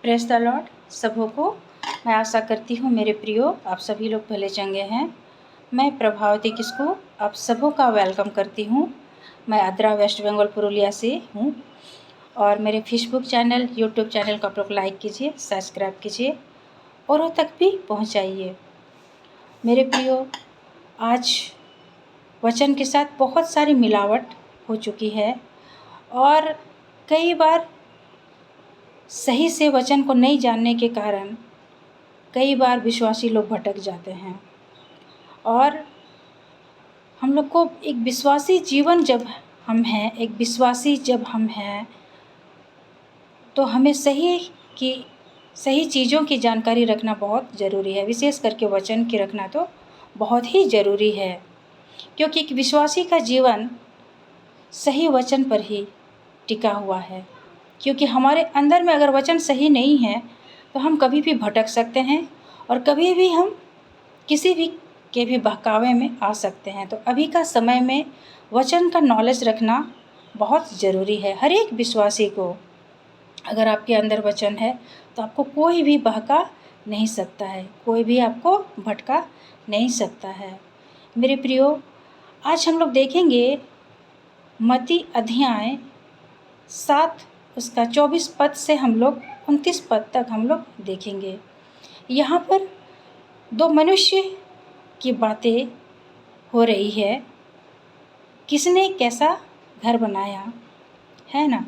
Praise the Lord सबों को। मैं आशा करती हूँ मेरे प्रियो आप सभी लोग भले चंगे हैं। मैं प्रभावती किस्कू आप सबों का वेलकम करती हूँ। मैं आद्रा वेस्ट बंगाल पुरुलिया से हूँ और मेरे फेसबुक चैनल यूट्यूब चैनल को आप लोग लाइक कीजिए, सब्सक्राइब कीजिए, औरों तक भी पहुँचाइए। मेरे प्रियो, आज वचन के साथ बहुत सारी मिलावट हो चुकी है और कई बार सही से वचन को नहीं जानने के कारण कई बार विश्वासी लोग भटक जाते हैं। और हम लोग को एक विश्वासी जीवन जब हम हैं, एक विश्वासी जब हम हैं, तो हमें सही चीज़ों की जानकारी रखना बहुत ज़रूरी है। विशेष करके वचन की रखना तो बहुत ही ज़रूरी है, क्योंकि एक विश्वासी का जीवन सही वचन पर ही टिका हुआ है। क्योंकि हमारे अंदर में अगर वचन सही नहीं है तो हम कभी भी भटक सकते हैं और कभी भी हम किसी भी के भी बहकावे में आ सकते हैं। तो अभी का समय में वचन का नॉलेज रखना बहुत ज़रूरी है। हर एक विश्वासी को अगर आपके अंदर वचन है तो आपको कोई भी बहका नहीं सकता है, कोई भी आपको भटका नहीं सकता है। मेरे प्रियो, आज हम लोग देखेंगे मत्ती अध्याय 7 उसका 24 पद से हम लोग 29 पद तक हम लोग देखेंगे। यहाँ पर दो मनुष्य की बातें हो रही है। किसने कैसा घर बनाया है ना।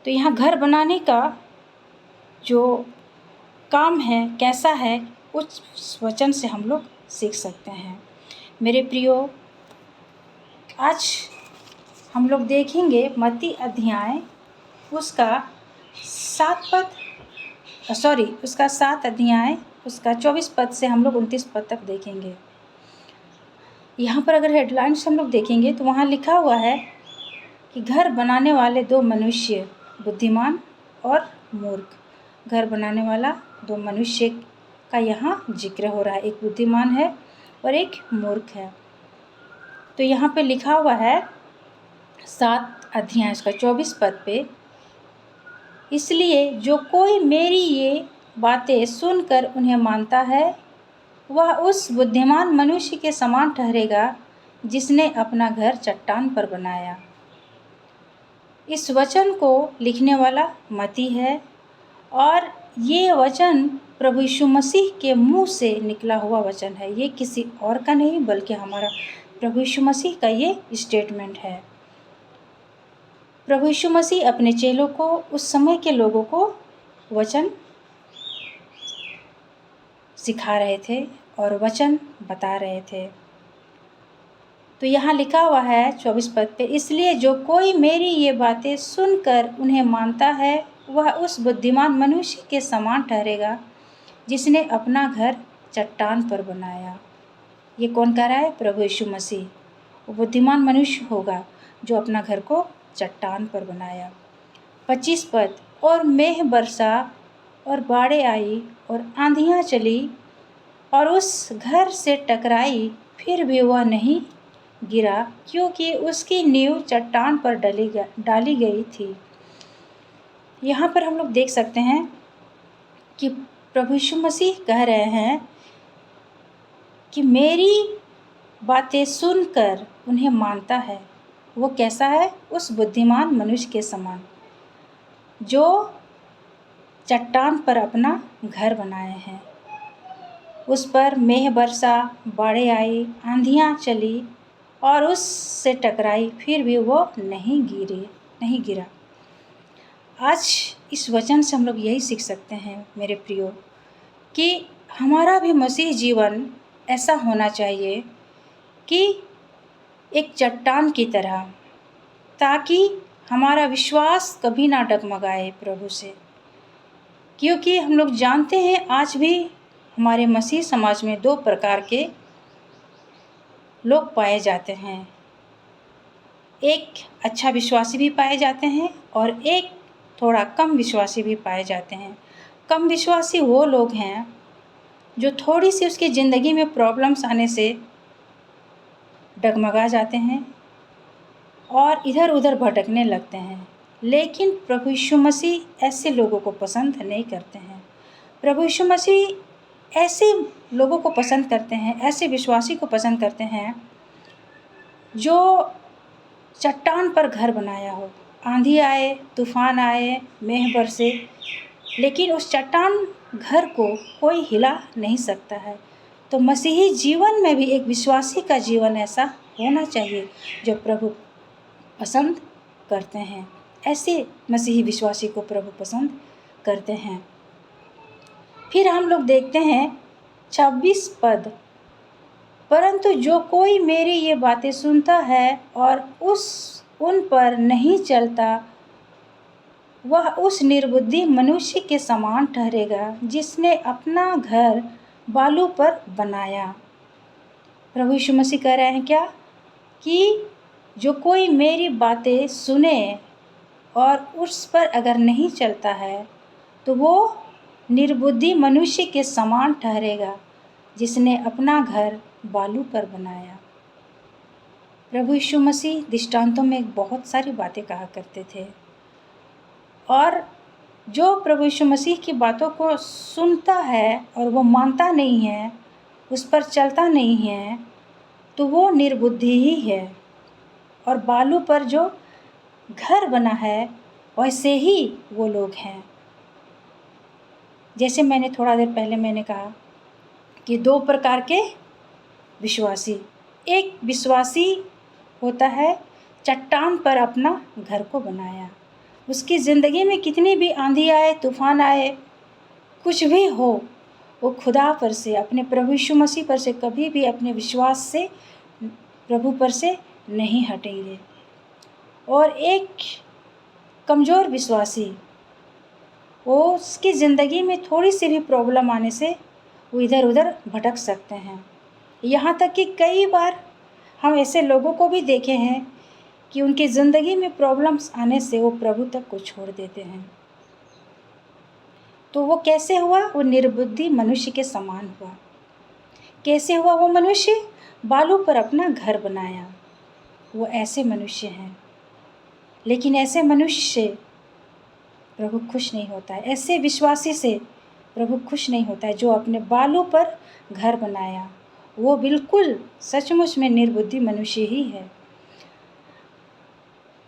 तो यहाँ घर बनाने का जो काम है कैसा है, उस वचन से हम लोग सीख सकते हैं। मेरे प्रियो, आज हम लोग देखेंगे मत्ती अध्याय उसका 7 अध्याय उसका 24 पद से हम लोग 29 पद तक देखेंगे। यहाँ पर अगर हेडलाइंस हम लोग देखेंगे तो वहाँ लिखा हुआ है कि घर बनाने वाले दो मनुष्य, बुद्धिमान और मूर्ख। घर बनाने वाला दो मनुष्य का यहाँ जिक्र हो रहा है, एक बुद्धिमान है और एक मूर्ख है। तो यहाँ पे लिखा हुआ है 7 अध्याय उसका 24 पद पे, इसलिए जो कोई मेरी ये बातें सुनकर उन्हें मानता है वह उस बुद्धिमान मनुष्य के समान ठहरेगा जिसने अपना घर चट्टान पर बनाया। इस वचन को लिखने वाला मत्ती है और ये वचन प्रभु यीशु मसीह के मुंह से निकला हुआ वचन है। ये किसी और का नहीं बल्कि हमारा प्रभु यीशु मसीह का ये स्टेटमेंट है। प्रभु यीशु मसीह अपने चेलों को, उस समय के लोगों को वचन सिखा रहे थे और वचन बता रहे थे। तो यहाँ लिखा हुआ है 24 पद पे, इसलिए जो कोई मेरी ये बातें सुनकर उन्हें मानता है वह उस बुद्धिमान मनुष्य के समान ठहरेगा जिसने अपना घर चट्टान पर बनाया। ये कौन कह रहा है? प्रभु यीशु मसीह। वो बुद्धिमान मनुष्य होगा जो अपना घर को चट्टान पर बनाया। 25 पद, और मेघ बरसा और बाढ़ें आई और आंधियाँ चली और उस घर से टकराई, फिर भी वह नहीं गिरा क्योंकि उसकी नींव चट्टान पर डाली गई थी। यहाँ पर हम लोग देख सकते हैं कि प्रभु यीशु मसीह कह रहे हैं कि मेरी बातें सुनकर उन्हें मानता है वो कैसा है? उस बुद्धिमान मनुष्य के समान जो चट्टान पर अपना घर बनाए हैं। उस पर मेघ बरसा, बाढ़ें आई, आंधियाँ चली और उससे टकराई, फिर भी वो नहीं गिरा। आज इस वचन से हम लोग यही सीख सकते हैं मेरे प्रियो कि हमारा भी मसीह जीवन ऐसा होना चाहिए कि एक चट्टान की तरह, ताकि हमारा विश्वास कभी ना डगमगाए प्रभु से। क्योंकि हम लोग जानते हैं आज भी हमारे मसीह समाज में दो प्रकार के लोग पाए जाते हैं। एक अच्छा विश्वासी भी पाए जाते हैं और एक थोड़ा कम विश्वासी भी पाए जाते हैं। कम विश्वासी वो लोग हैं जो थोड़ी सी उसकी ज़िंदगी में प्रॉब्लम्स आने से डगमगा जाते हैं और इधर उधर भटकने लगते हैं। लेकिन प्रभु यीशु मसीह ऐसे लोगों को पसंद नहीं करते हैं। प्रभु यीशु मसीह ऐसे लोगों को पसंद करते हैं, ऐसे विश्वासी को पसंद करते हैं जो चट्टान पर घर बनाया हो। आंधी आए, तूफान आए, मेघ बरसे, लेकिन उस चट्टान घर को कोई हिला नहीं सकता है। तो मसीही जीवन में भी एक विश्वासी का जीवन ऐसा होना चाहिए जो प्रभु पसंद करते हैं। ऐसे मसीही विश्वासी को प्रभु पसंद करते हैं। फिर हम लोग देखते हैं 26 पद, परंतु जो कोई मेरी ये बातें सुनता है और उन पर नहीं चलता, वह उस निर्बुद्धि मनुष्य के समान ठहरेगा जिसने अपना घर बालू पर बनाया। प्रभु यीशु मसीह कह रहे हैं क्या कि जो कोई मेरी बातें सुने और उस पर अगर नहीं चलता है तो वो निर्बुद्धि मनुष्य के समान ठहरेगा जिसने अपना घर बालू पर बनाया। प्रभु यीशु मसीह दृष्टांतों में बहुत सारी बातें कहा करते थे, और जो प्रभु यीशु मसीह की बातों को सुनता है और वो मानता नहीं है, उस पर चलता नहीं है, तो वो निर्बुद्धि ही है। और बालू पर जो घर बना है वैसे ही वो लोग हैं। जैसे मैंने थोड़ा देर पहले मैंने कहा कि 2 प्रकार के विश्वासी। एक विश्वासी होता है चट्टान पर अपना घर को बनाया। उसकी ज़िंदगी में कितनी भी आंधी आए, तूफान आए, कुछ भी हो, वो खुदा पर से, अपने प्रभु यीशु मसीह पर से कभी भी अपने विश्वास से, प्रभु पर से नहीं हटेंगे। और एक कमज़ोर विश्वासी, वो उसकी ज़िंदगी में थोड़ी सी भी प्रॉब्लम आने से वो इधर उधर भटक सकते हैं। यहाँ तक कि कई बार हम ऐसे लोगों को भी देखे हैं कि उनकी ज़िंदगी में प्रॉब्लम्स आने से वो प्रभु तक को छोड़ देते हैं। तो वो कैसे हुआ? वो निर्बुद्धि मनुष्य के समान हुआ। कैसे हुआ? वो मनुष्य बालू पर अपना घर बनाया। वो ऐसे मनुष्य हैं, लेकिन ऐसे मनुष्य से प्रभु खुश नहीं होता है। ऐसे विश्वासी से प्रभु खुश नहीं होता है जो अपने बालू पर घर बनाया। वो बिल्कुल सचमुच में निर्बुद्धि मनुष्य ही है।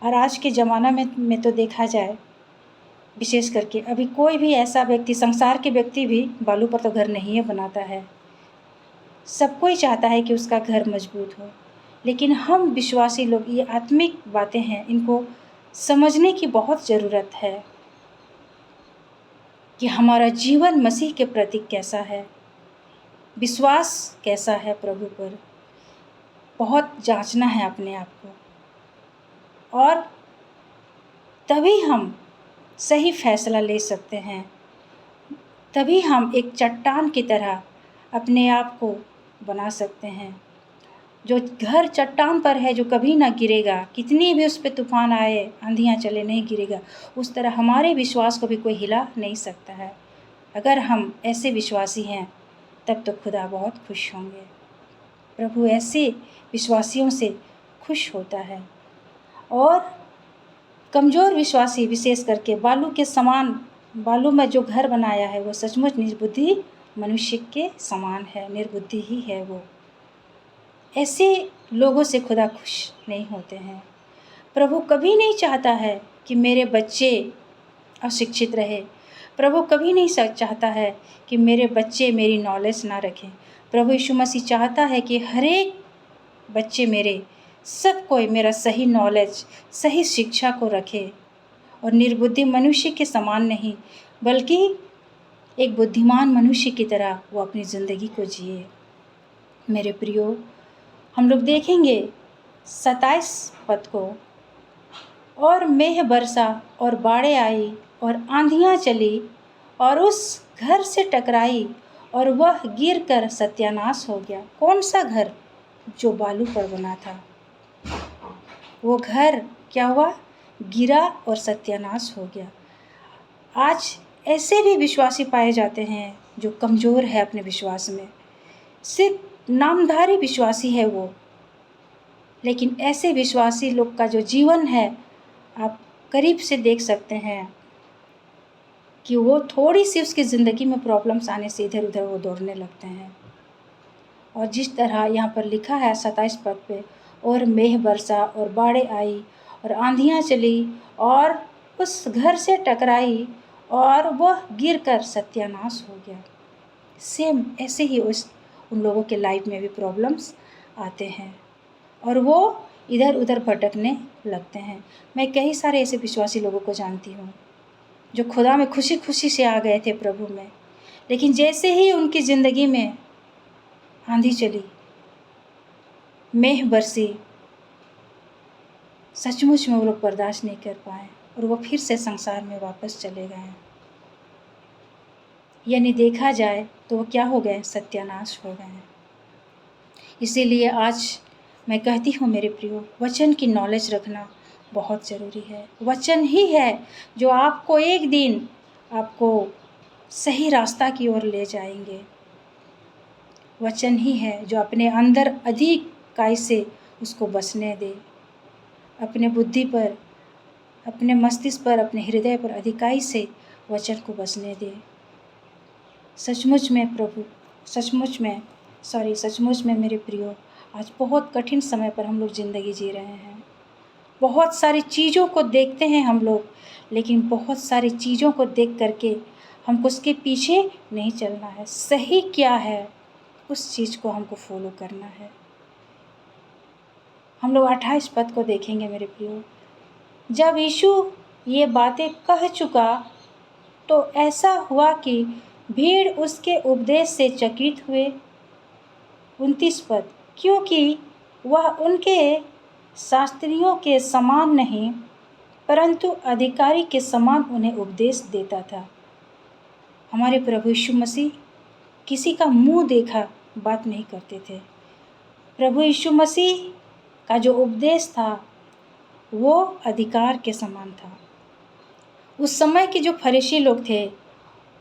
और आज के ज़माना में तो देखा जाए, विशेष करके अभी कोई भी ऐसा व्यक्ति, संसार के व्यक्ति भी बालू पर तो घर नहीं बनाता है। सब कोई चाहता है कि उसका घर मजबूत हो, लेकिन हम विश्वासी लोग, ये आत्मिक बातें हैं, इनको समझने की बहुत ज़रूरत है कि हमारा जीवन मसीह के प्रति कैसा है, विश्वास कैसा है प्रभु पर। बहुत जांचना है अपने आप को, और तभी हम सही फैसला ले सकते हैं। तभी हम एक चट्टान की तरह अपने आप को बना सकते हैं। जो घर चट्टान पर है, जो कभी ना गिरेगा, कितनी भी उस पर तूफान आए, आंधियाँ चले, नहीं गिरेगा, उस तरह हमारे विश्वास को भी कोई हिला नहीं सकता है। अगर हम ऐसे विश्वासी हैं तब तो खुदा बहुत खुश होंगे। प्रभु ऐसे विश्वासियों से खुश होता है। और कमज़ोर विश्वासी, विशेष करके बालू के समान, बालू में जो घर बनाया है, वो सचमुच निर्बुद्धि मनुष्य के समान है, निर्बुद्धि ही है वो। ऐसे लोगों से खुदा खुश नहीं होते हैं। प्रभु कभी नहीं चाहता है कि मेरे बच्चे अशिक्षित रहे। प्रभु कभी नहीं चाहता है कि मेरे बच्चे मेरी नॉलेज ना रखें। प्रभु यीशु मसीह चाहता है कि हर एक बच्चे मेरे, सब कोई मेरा सही नॉलेज, सही शिक्षा को रखे, और निर्बुद्धि मनुष्य के समान नहीं, बल्कि एक बुद्धिमान मनुष्य की तरह वो अपनी ज़िंदगी को जिए। मेरे प्रियो, हम लोग देखेंगे 27 पद को, और मेघ बरसा और बाढ़ें आई और आंधियाँ चली और उस घर से टकराई और वह गिरकर सत्यानाश हो गया। कौन सा घर? जो बालू पर बना था। वो घर क्या हुआ? गिरा और सत्यानाश हो गया। आज ऐसे भी विश्वासी पाए जाते हैं जो कमज़ोर है अपने विश्वास में, सिर्फ नामधारी विश्वासी है वो, लेकिन ऐसे विश्वासी लोग का जो जीवन है, आप करीब से देख सकते हैं कि वो थोड़ी सी उसकी ज़िंदगी में प्रॉब्लम्स आने से इधर उधर वो दौड़ने लगते हैं। और जिस तरह यहाँ पर लिखा है 27 पद पे, और मेघ बरसा और बाढ़ें आई और आंधियाँ चली और उस घर से टकराई और वह गिरकर सत्यानाश हो गया। सेम ऐसे ही उन लोगों के लाइफ में भी प्रॉब्लम्स आते हैं और वो इधर उधर भटकने लगते हैं। मैं कई सारे ऐसे विश्वासी लोगों को जानती हूँ जो खुदा में खुशी खुशी से आ गए थे प्रभु में, लेकिन जैसे ही उनकी ज़िंदगी में आंधी चली, मेघ बरसी, सचमुच में वो लोग बर्दाश्त नहीं कर पाए और वो फिर से संसार में वापस चले गए। यानी देखा जाए तो वो क्या हो गए, सत्यानाश हो गए। इसीलिए आज मैं कहती हूँ मेरे प्रियो, वचन की नॉलेज रखना बहुत ज़रूरी है। वचन ही है जो आपको एक दिन आपको सही रास्ता की ओर ले जाएंगे। वचन ही है जो अपने अंदर अधिकाई से उसको बसने दे, अपने बुद्धि पर, अपने मस्तिष्क पर, अपने हृदय पर अधिकाई से वचन को बसने दे। सचमुच में मेरे प्रियो, आज बहुत कठिन समय पर हम लोग ज़िंदगी जी रहे हैं। बहुत सारी चीज़ों को देखते हैं हम लोग, लेकिन बहुत सारी चीज़ों को देख करके हमको उसके पीछे नहीं चलना है। सही क्या है उस चीज़ को हमको फॉलो करना है। हम लोग 28 पद को देखेंगे मेरे प्रियो। जब यीशु ये बातें कह चुका तो ऐसा हुआ कि भीड़ उसके उपदेश से चकित हुए। 29 पद, क्योंकि वह उनके शास्त्रियों के समान नहीं परंतु अधिकारी के समान उन्हें उपदेश देता था। हमारे प्रभु यीशु मसीह किसी का मुंह देखा बात नहीं करते थे। प्रभु यीशु मसीह का जो उपदेश था वो अधिकार के समान था। उस समय के जो फरीसी लोग थे,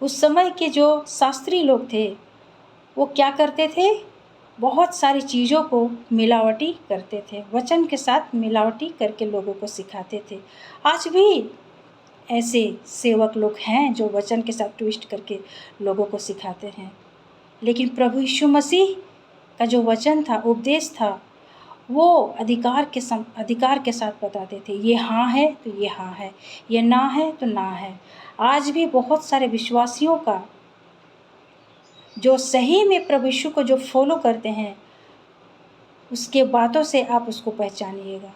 उस समय के जो शास्त्री लोग थे, वो क्या करते थे, बहुत सारी चीज़ों को मिलावटी करते थे, वचन के साथ मिलावटी करके लोगों को सिखाते थे। आज भी ऐसे सेवक लोग हैं जो वचन के साथ ट्विस्ट करके लोगों को सिखाते हैं। लेकिन प्रभु यीशु मसीह का जो वचन था, उपदेश था, वो अधिकार के साथ बताते थे। ये हाँ है तो ये हाँ है, ये ना है तो ना है। आज भी बहुत सारे विश्वासियों का जो सही में प्रभु यीशु को जो फॉलो करते हैं, उसके बातों से आप उसको पहचानिएगा,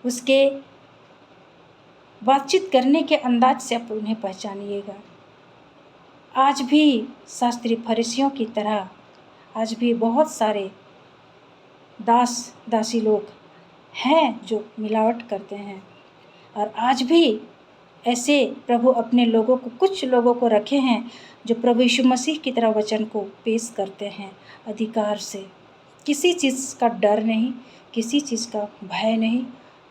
उसके बातचीत करने के अंदाज से आप उन्हें पहचानिएगा। आज भी शास्त्री फरीसियों की तरह आज भी बहुत सारे दासी लोग हैं जो मिलावट करते हैं। और आज भी ऐसे प्रभु अपने लोगों को, कुछ लोगों को रखे हैं जो प्रभु यीशु मसीह की तरह वचन को पेश करते हैं अधिकार से। किसी चीज़ का डर नहीं, किसी चीज़ का भय नहीं।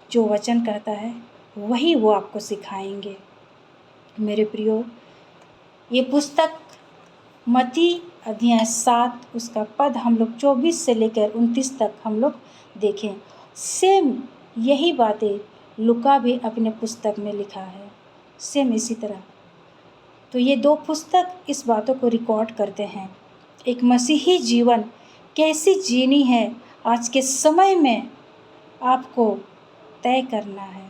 जो वचन कहता है वही वो आपको सिखाएंगे। मेरे प्रियो, ये पुस्तक मत्ती अध्याय 7 उसका पद हम लोग 24 से लेकर 29 तक हम लोग देखें। सेम यही बातें लूका भी अपने पुस्तक में लिखा है, सेम इसी तरह। तो ये दो पुस्तक इस बातों को रिकॉर्ड करते हैं। एक मसीही जीवन कैसी जीनी है आज के समय में आपको तय करना है।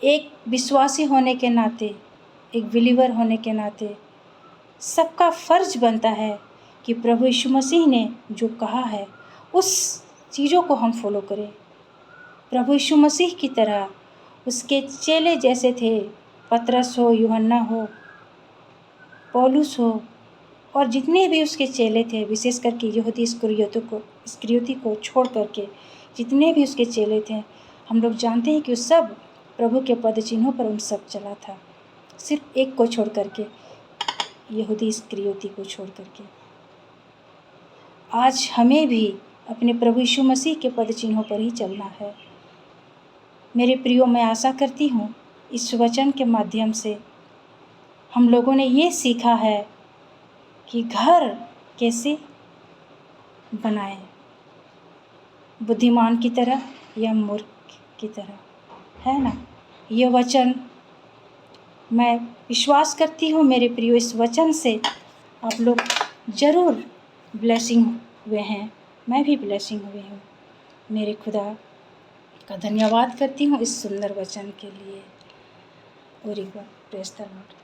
एक विश्वासी होने के नाते, एक बिलीवर होने के नाते सबका फर्ज बनता है कि प्रभु यीशु मसीह ने जो कहा है उस चीज़ों को हम फॉलो करें। प्रभु यीशु मसीह की तरह उसके चेले जैसे थे, पतरस हो, यूहन्ना हो, पौलुस हो, और जितने भी उसके चेले थे, विशेष करके यहूदी इस्करियोती को छोड़ करके जितने भी उसके चेले थे, हम लोग जानते हैं कि सब प्रभु के पद चिन्हों पर उन सब चला था, सिर्फ एक को छोड़ करके, यहूदी इस्करियोती को छोड़ करके। आज हमें भी अपने प्रभु यीशु मसीह के पद चिन्हों पर ही चलना है। मेरे प्रियो, मैं आशा करती हूँ इस वचन के माध्यम से हम लोगों ने ये सीखा है कि घर कैसे बनाएं, बुद्धिमान की तरह या मूर्ख की तरह। है ना। ये वचन मैं विश्वास करती हूँ मेरे प्रियो, इस वचन से आप लोग ज़रूर ब्लेसिंग हुए हैं, मैं भी ब्लेसिंग हुई हूँ। मेरे खुदा का धन्यवाद करती हूँ इस सुंदर वचन के लिए। और एक बार प्रेज़ द लॉर्ड।